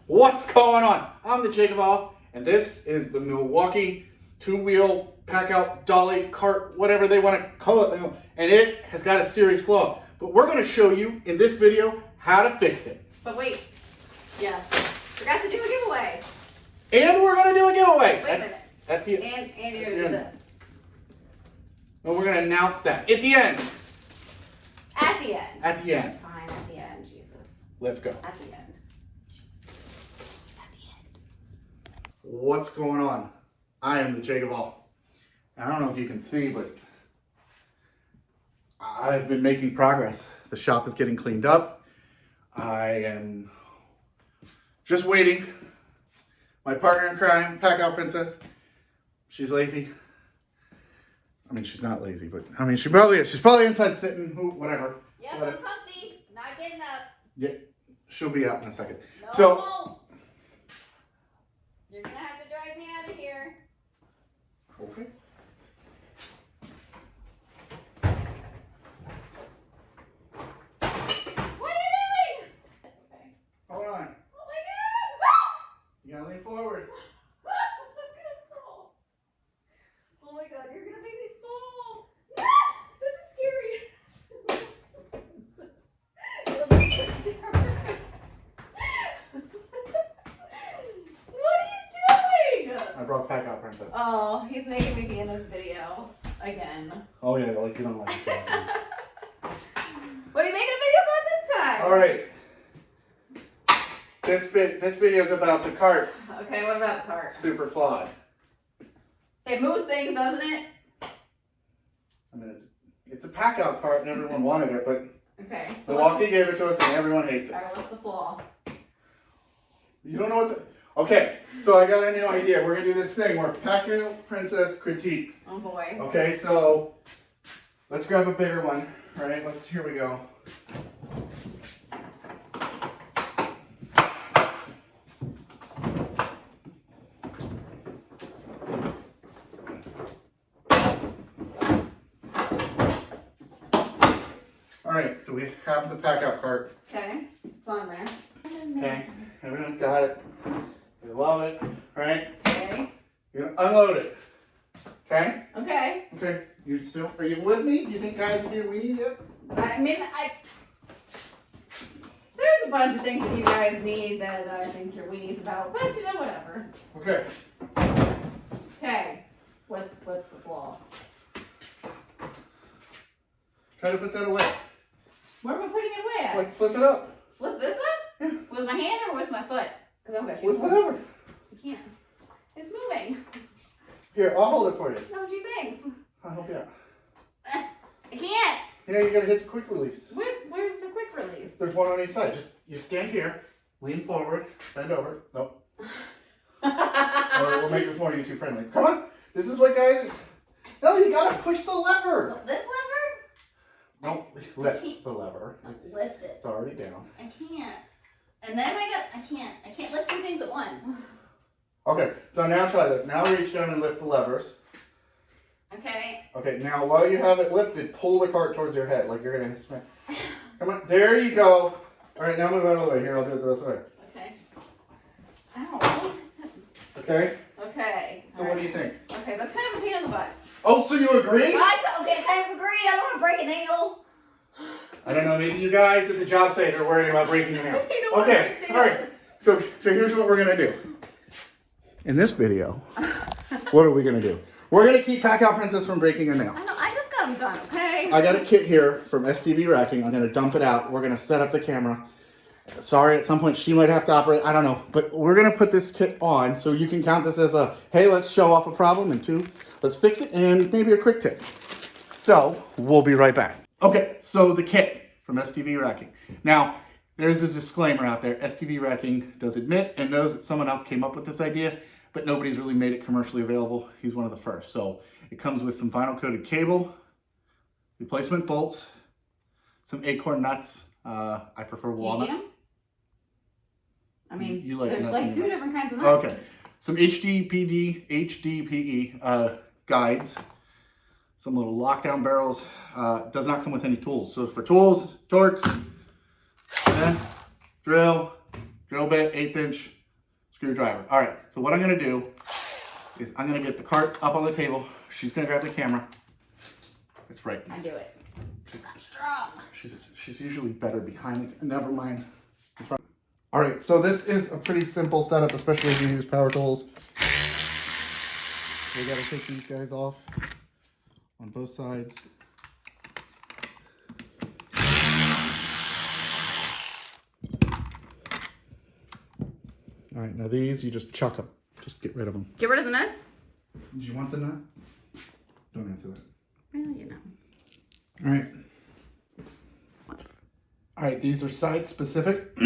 What's going on? I'm the JakeOfALL, and this is the Milwaukee two-wheel PACKOUT Dolly cart, whatever they want to call it now, and it has got a serious flaw. But we're going to show you in this video how to fix it. But wait, yeah, forgot to do a giveaway. And we're going to do a giveaway. Wait a minute. At the And you're going to do this. No, we're going to announce that at the end. At the end. At the end. Fine, at the end, Jesus. Let's go. At the end. What's going on? I am the JakeOfALL. I don't know if you can see, but I've been making progress. The shop is getting cleaned up. I am just waiting. My partner in crime, PACKOUT Princess, she's lazy. I mean, she's not lazy, but I mean, she probably is. She's probably inside sitting, whatever. Yep, I'm comfy. Not getting up. Yeah, she'll be out in a second. No, So, I won't. You're going to have to drive me out of here. okay. What are you doing? Okay. Hold on. Oh my God. You gotta lean forward. Oh my God, you're gonna make me fall. No! This is scary. What are you doing? I brought PACKOUT Princess. Oh, he's making me be in this video again. Oh yeah, like you don't like it. What are you making a video about this time? All right. This video is about the cart. Okay, what about the cart? Super flawed. It moves things, doesn't it? I mean, it's a PACKOUT cart and everyone wanted it, but Okay. So Milwaukee gave it to us and everyone hates it. Alright, what's the flaw? You don't know what the... Okay, so I got a new idea. We're going to do this thing where PACKOUT Princess critiques. Oh boy. Okay, so let's grab a bigger one. All right, here we go. All right, so we have the PACKOUT cart. Okay, it's on there. Okay, everyone's got it. They love it, right? Okay. You're gonna unload it. Okay? Okay. Okay. Are you with me? Do you think guys are doing weenies yet? I mean, there's a bunch of things that you guys need that I think you're weenies about, but you know, whatever. Okay. Okay. What's the flaw? Try to put that away. Where am I putting it away at? Like flip it up. Flip this up? Yeah. With my hand or with my foot? Because I'm going to With whatever. I can't. It's moving. Here, I'll hold it for you. No, gee, thanks. I'll help you out. I can't. Yeah, you gotta hit the quick release. Where's the quick release? There's one on each side. Just you stand here, lean forward, bend over. Nope. Or we'll make this more YouTube friendly. Come on. This is what guys. No, you gotta push the lever. This lever? Don't lift the lever. Lift it. It's already down. I can't. And then I can't lift two things at once. Okay, so now try this. Now reach down and lift the levers. Okay. Okay, now while you have it lifted, pull the cart towards your head like you're gonna smack. Come on, there you go. All right, now move out of the way. Here, I'll do it the rest of the way. Okay. Ow. Okay. Okay. So what do you think? Okay, that's kind of a pain in the butt. Oh, so you agree? I kind of agree. I don't want to break a nail. I don't know. Maybe you guys at the job site are worried about breaking your nail. I don't want to Okay. break All right. So here's what we're gonna do. In this video, what are we gonna do? We're gonna keep PACKOUT Princess from breaking a nail. I just got them done. Okay. I got a kit here from STV Racking. I'm gonna dump it out. We're gonna set up the camera. Sorry, at some point she might have to operate. I don't know, but we're gonna put this kit on so you can count this as a, hey, let's show off a problem, and two, let's fix it, and maybe a quick tip. So we'll be right back. Okay, so the kit from STV Racking. Now, there's a disclaimer out there. STV Racking does admit and knows that someone else came up with this idea, but nobody's really made it commercially available. He's one of the first. So it comes with some vinyl coated cable, replacement bolts, some acorn nuts. I prefer walnut. Medium? I mean, You like there's nuts like in two your different kinds of nuts. Okay. Some HDPE guides, some little lockdown barrels. Does not come with any tools. So for tools, torques, drill bit, 1/8 inch, screwdriver. All right, so what I'm gonna do is I'm gonna get the cart up on the table. She's gonna grab the camera. That's right. I do it. I'm strong. She's usually better behind the, never mind. All right, so this is a pretty simple setup, especially if you use power tools. We gotta take these guys off on both sides. All right, now these, you just chuck them. Just get rid of them. Get rid of the nuts? Do you want the nut? Don't answer that. Well, you know. All right. All right, these are side specific.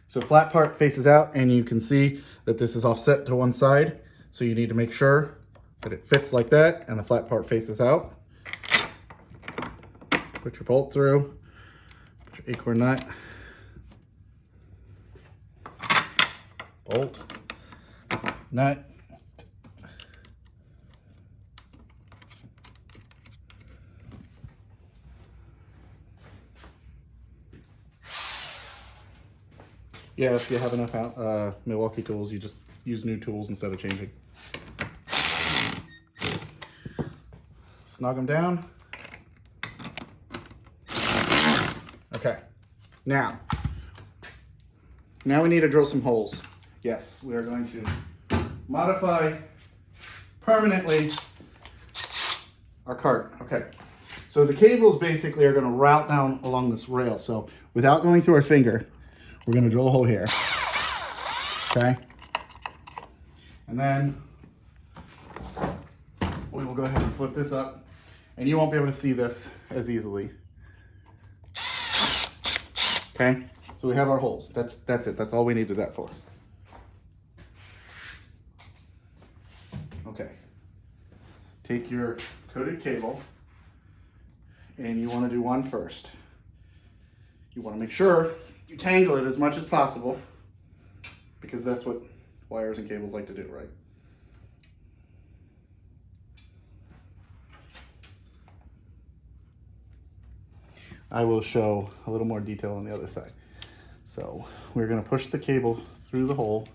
So flat part faces out, and you can see that this is offset to one side. So you need to make sure that it fits like that, and the flat part faces out. Put your bolt through, put your acorn nut, bolt, nut. Yeah, if you have enough Milwaukee tools, you just use new tools instead of changing. Snug them down. Okay, now we need to drill some holes. Yes, we are going to modify permanently our cart. Okay, so the cables basically are going to route down along this rail. So without going through our finger, we're going to drill a hole here. Okay, and then we will go ahead and flip this up, and you won't be able to see this as easily. Okay, so we have our holes. That's it. That's all we needed that for. Okay, take your coated cable, and you want to do one first. You want to make sure you tangle it as much as possible, because that's what wires and cables like to do, right? I will show a little more detail on the other side. So we're going to push the cable through the hole.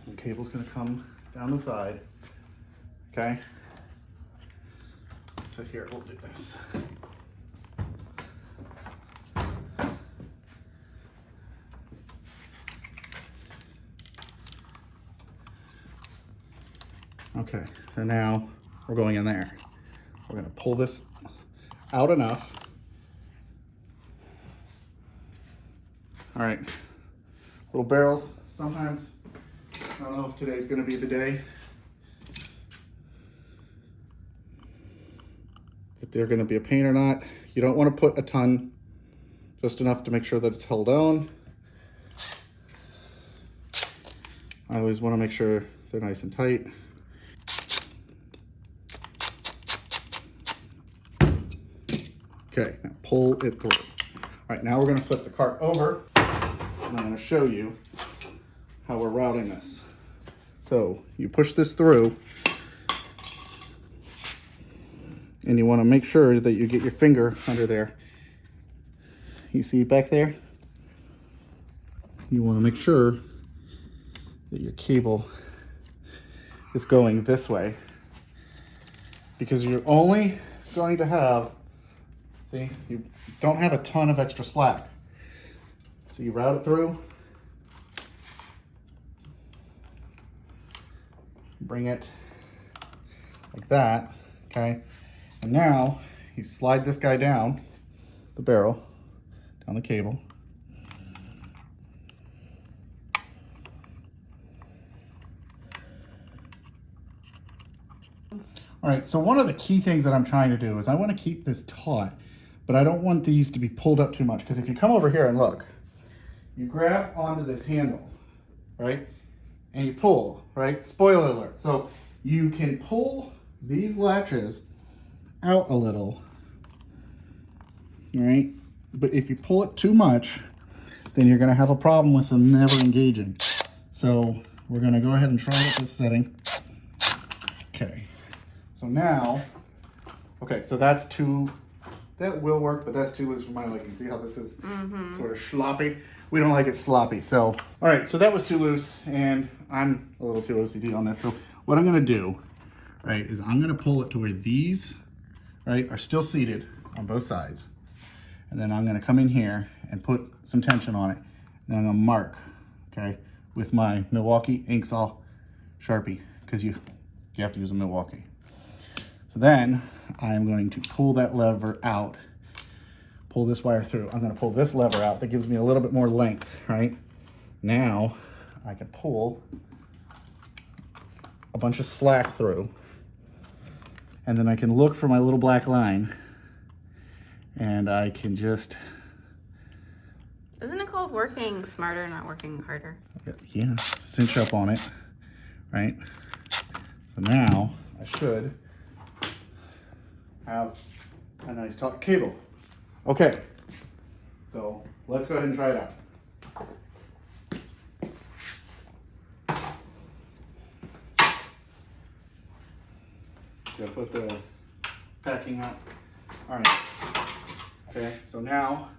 The cable's going to come down the side. Okay? So here, we'll do this. Okay, so now we're going in there. We're going to pull this out enough. All right, little barrels. Sometimes, I don't know if today's going to be the day that they're going to be a pain or not. You don't want to put a ton, just enough to make sure that it's held on. I always want to make sure they're nice and tight. Okay, now pull it through. All right, now we're gonna flip the cart over, and I'm gonna show you how we're routing this. So you push this through, and you wanna make sure that you get your finger under there. You see it back there? You wanna make sure that your cable is going this way, because you're only going to have, see, you don't have a ton of extra slack. So you route it through, bring it like that, okay? And now you slide this guy down the barrel, down the cable. All right, so one of the key things that I'm trying to do is I want to keep this taut, but I don't want these to be pulled up too much, because if you come over here and look, you grab onto this handle, right? And you pull, right? Spoiler alert. So you can pull these latches out a little, right? But if you pull it too much, then you're gonna have a problem with them never engaging. So we're gonna go ahead and try it at this setting. Okay, so now, okay, so that's that will work, but that's too loose for my liking. See how this is sort of sloppy? We don't like it sloppy. So, all right, so that was too loose, and I'm a little too OCD on this. So what I'm gonna do, right, is I'm gonna pull it to where these, right, are still seated on both sides. And then I'm gonna come in here and put some tension on it. And then I'm gonna mark, okay, with my Milwaukee ink saw Sharpie, because you have to use a Milwaukee. So then I'm going to pull that lever out, pull this wire through. I'm gonna pull this lever out. That gives me a little bit more length, right? Now I can pull a bunch of slack through, and then I can look for my little black line, and I can just... Isn't it called working smarter, not working harder? Yeah, cinch up on it, right? So now I should have a nice taut cable. Okay, so let's go ahead and try it out. Gotta put the packing up. All right. Okay, so now.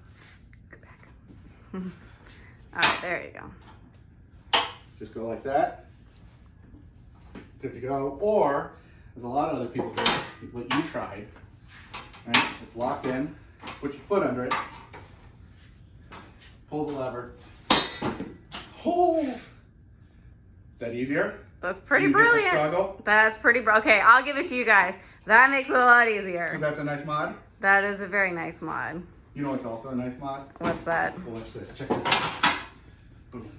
All right, there you go. Just go like that. Good to go. Or, as a lot of other people do, what you tried, right? It's locked in. Put your foot under it. Pull the lever. Oh! Is that easier? That's pretty Do you get the brilliant. struggle? That's pretty okay, I'll give it to you guys. That makes it a lot So easier. that's a nice mod? That is a very nice mod. You know what's also a nice mod? What's that? Well, watch this. Check this out. Boom.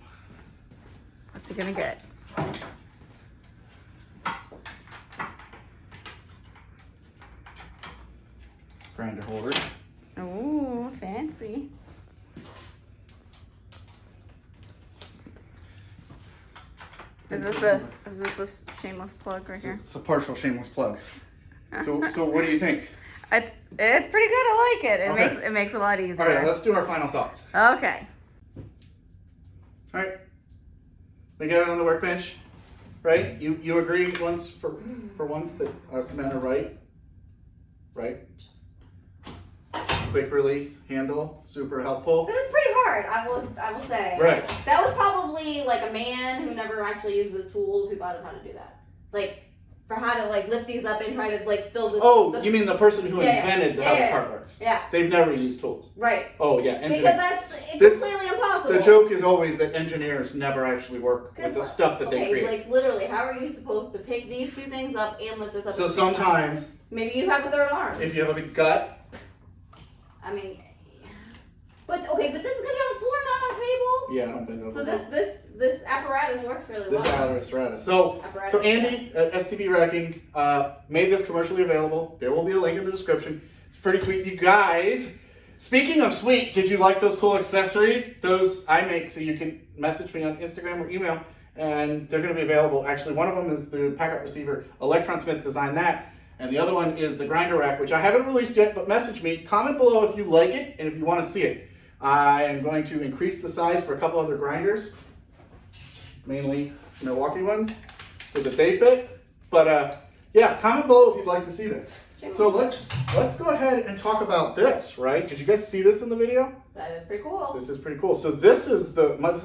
What's he gonna get? Grinder holder. Ooh, fancy. Is this a shameless plug right here? It's a partial shameless plug. So what do you think? It's pretty good. I like it. Okay. It makes it a lot easier. All right, let's do our final thoughts. Okay. All right, we got it on the workbench, right? You agree for once that us men are right, right? Quick release handle, super helpful. This is pretty hard, I will say. Right. That was probably like a man who never actually used his tools who thought of how to do that. Like, for how to like lift these up and try to like fill this. Oh, you mean the person who Yeah, invented how the cart works? Yeah. They've never used tools. Right. Oh yeah, engineering. Because it's completely impossible. The joke is always that engineers never actually work with the stuff that they create. Like literally, how are you supposed to pick these two things up and lift this up? So sometimes, maybe you have a third arm. if you have a big gut, I mean, but this is gonna be on the floor, not on the table. yeah, I don't bend over. So well. this apparatus works really well. This apparatus. So Andy at STV Racking made this commercially available. There will be a link in the description. It's pretty sweet, you guys. Speaking of sweet, did you like those cool accessories? Those I make, so you can message me on Instagram or email, and they're going to be available. Actually, one of them is the PACKOUT receiver. Electron Smith designed that. And the other one is the grinder rack, which I haven't released yet, but message me. Comment below if you like it and if you want to see it. I am going to increase the size for a couple other grinders, mainly Milwaukee ones, so that they fit. But yeah, comment below if you'd like to see this. So let's go ahead and talk about this, right? Did you guys see this in the video? That is pretty cool. This is pretty cool. So this is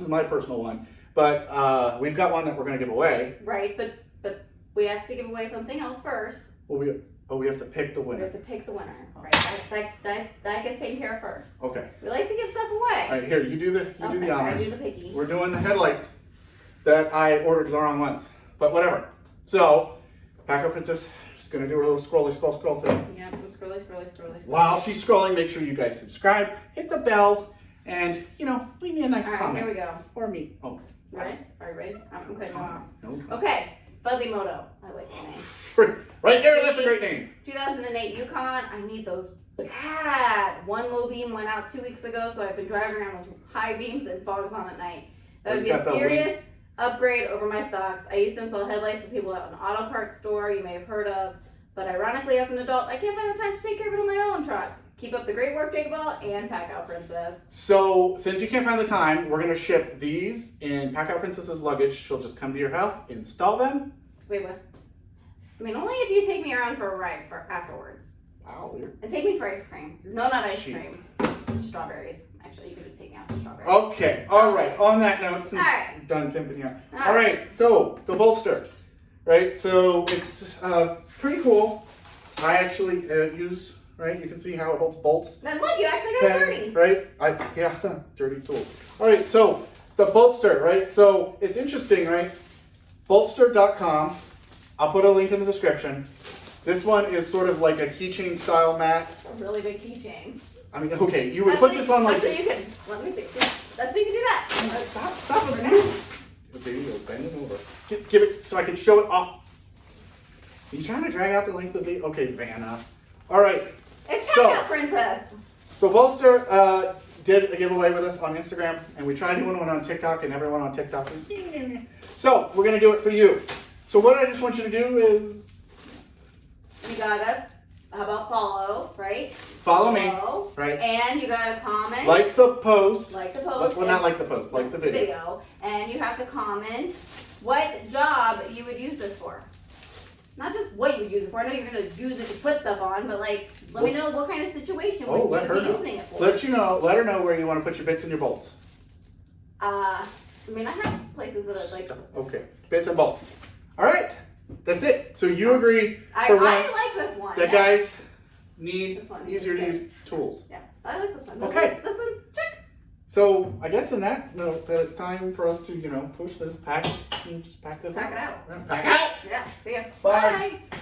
my personal one, but we've got one that we're going to give away. Right, but we have to give away something else first. Well, we have to pick the winner. We have to pick the winner. Right, that gets taken care of first. Okay. We like to give stuff away. All right, here, you do the honors. I do the picky. We're doing the headlights that I ordered the wrong ones, but whatever. So, PACKOUT Princess is going to do her little scroll thing. Yeah, scrolly. While she's scrolling, make sure you guys subscribe, hit the bell, and, leave me a nice comment. All right, here we go. Or me. Oh. Right? Are you ready? I'm clicking on. No. Okay, Fuzzy Moto. I like your name. Right there, that's a great name. 2008 Yukon. I need those bad. One low beam went out 2 weeks ago, so I've been driving around with high beams and fogs on at night. That would be a serious upgrade over my stocks. I used to install headlights for people at an auto parts store you may have heard of, but ironically, as an adult, I can't find the time to take care of it on my own truck. Keep up the great work, JakeOfALL and PACKOUT Princess. So, since you can't find the time, we're going to ship these in PACKOUT Princess's luggage. She'll just come to your house, install them. Wait, what? I mean, only if you take me around for a ride afterwards. Ow, you're... And take me for ice cream. No, not ice Sheep. cream. Just strawberries. Actually, you can just take me out to strawberries. Okay, all right. On that note, since Alright. I'm done pimping you. Alright. All right, so the bolster, right? So it's pretty cool. I actually use, right? You can see how it holds bolts. Then look, you actually got a dirty. Right? Yeah, dirty tool. All right, so the bolster, right? So it's interesting, right? Bolster.com. I'll put a link in the description. This one is sort of like a keychain style mat. A really big keychain. I mean, okay, you would That's put what this on like... That's what you can, let me see. That's what you can do that. Stop it. Okay, you bend it over. Give it so I can show it off. Are you trying to drag out the length of the... Okay, Vanna. All right. It's So- Packout Princess. So Bolster did a giveaway with us on Instagram, and we tried doing one on TikTok, and everyone on TikTok was... So we're going to do it for you. So what I just want you to do is... You gotta, how about follow, right? Follow me, Follow. right? And you gotta comment. Like the post. Like the post. Well, not like the post, like the video. And you have to comment what job you would use this for. Not just what you would use it for. I know you're gonna use it to put stuff on, but like, let me know what kind of situation Oh, would let you her be know. using it for. Let her know where you want to put your bits and your bolts. I mean, I have places that are like. Okay, bits and bolts. All right, that's it. So you agree I for like once this one. that yeah. guys need This one easier to is use tools. Yeah, I like this one. Okay. This one's check. So I guess in that note, that it's time for us to, push this pack and just pack this Pack out. it out. Yeah, pack out. Yeah, see ya. Bye. Bye.